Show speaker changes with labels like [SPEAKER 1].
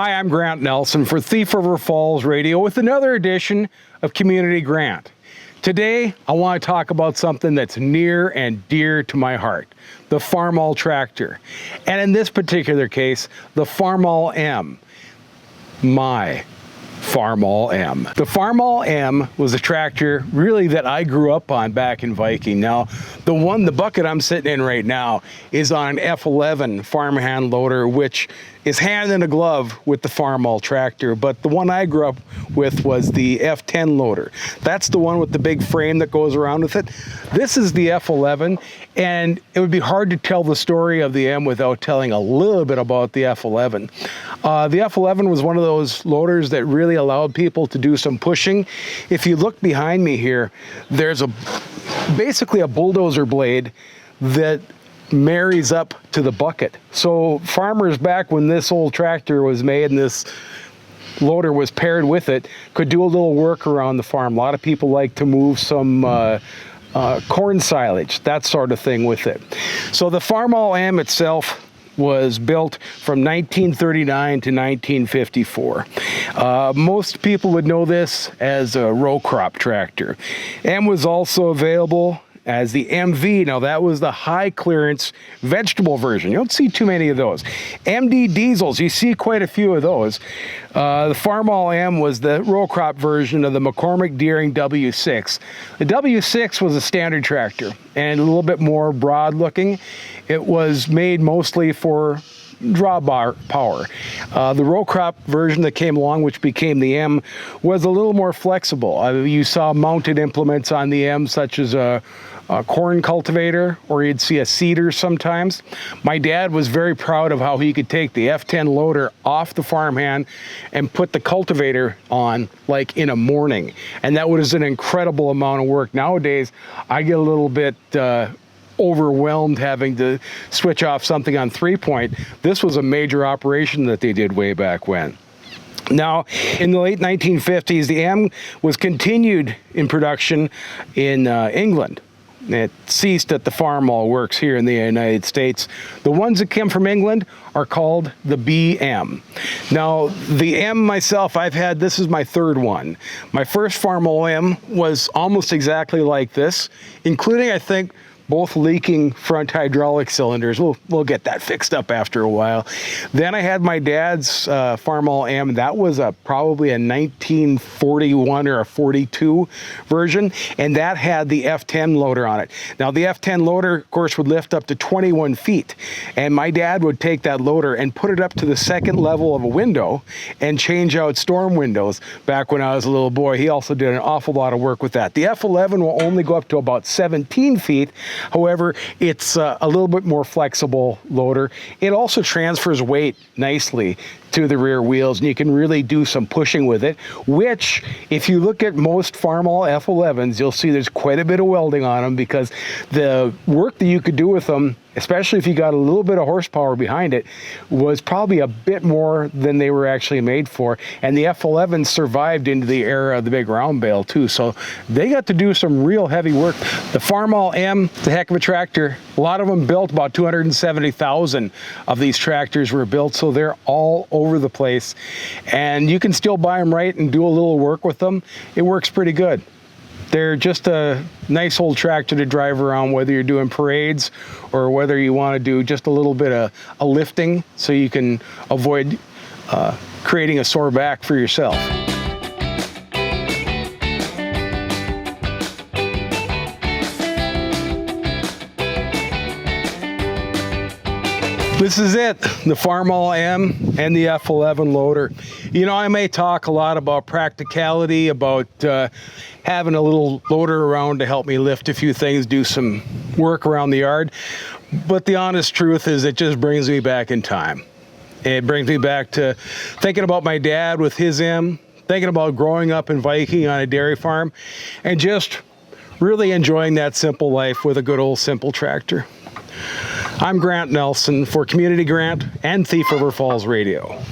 [SPEAKER 1] Hi, I'm Grant Nelson for Thief River Falls Radio with another edition of Community Grant. Today, I want to talk about something that's near and dear to my heart, the Farmall tractor. And in this particular case, the Farmall M. My Farmall M. The Farmall M was a tractor really that I grew up on back in Viking. Now, the bucket I'm sitting in right now is on an F11 farmhand loader, which is hand in a glove with the Farmall tractor, but the one I grew up with was the F10 loader. That's the one with the big frame that goes around with it. This is the F11, and it would be hard to tell the story of the M without telling a little bit about the F11. The F11 was one of those loaders that really allowed people to do some pushing. If you look behind me here, there's basically a bulldozer blade that marries up to the bucket. So farmers back when this old tractor was made and this loader was paired with it could do a little work around the farm. A lot of people like to move some corn silage, that sort of thing with it. So the Farmall M itself was built from 1939 to 1954. Most people would know this as a row crop tractor. M was also available as the MV. Now that was the high clearance vegetable version. You don't see too many of those. MD diesels, you see quite a few of those. The Farmall M was the row crop version of the McCormick Deering W6. The W6 was a standard tractor and a little bit more broad looking. It was made mostly for draw bar power. The row crop version that came along, which became the M, was a little more flexible. You saw mounted implements on the M, such as a corn cultivator, or you'd see a seeder sometimes. My dad was very proud of how he could take the F10 loader off the farmhand and put the cultivator on like in a morning. And that was an incredible amount of work. Nowadays, I get a little bit overwhelmed having to switch off something on 3-point. This was a major operation that they did way back when. Now, in the late 1950s, the M was continued in production in England. It ceased at the Farmall works here in the United States. The ones that came from England are called the BM. Now, the M myself, this is my third one. My first Farmall M was almost exactly like this, including, I think, both leaking front hydraulic cylinders. We'll get that fixed up after a while. Then I had my dad's Farmall M. That was probably a 1941 or a 42 version, and that had the F10 loader on it. Now the F10 loader, of course, would lift up to 21 feet, and my dad would take that loader and put it up to the second level of a window and change out storm windows. Back when I was a little boy, he also did an awful lot of work with that. The F11 will only go up to about 17 feet. However, it's a little bit more flexible loader. It also transfers weight nicely to the rear wheels, and you can really do some pushing with it, which, if you look at most Farmall F11s, you'll see there's quite a bit of welding on them, because the work that you could do with them, especially if you got a little bit of horsepower behind it, was probably a bit more than they were actually made for. And the F11 survived into the era of the big round bale too, so they got to do some real heavy work. The Farmall M, it's a heck of a tractor. A lot of them built, about 270,000 of these tractors were built, so they're all over the place. And you can still buy them right and do a little work with them. It works pretty good. They're just a nice old tractor to drive around, whether you're doing parades or whether you want to do just a little bit of a lifting so you can avoid creating a sore back for yourself. This is it, the Farmall M and the F11 loader. You know, I may talk a lot about practicality, about having a little loader around to help me lift a few things, do some work around the yard, but the honest truth is it just brings me back in time. It brings me back to thinking about my dad with his M, thinking about growing up in Viking on a dairy farm, and just really enjoying that simple life with a good old simple tractor. I'm Grant Nelson for Community Grant and Thief River Falls Radio.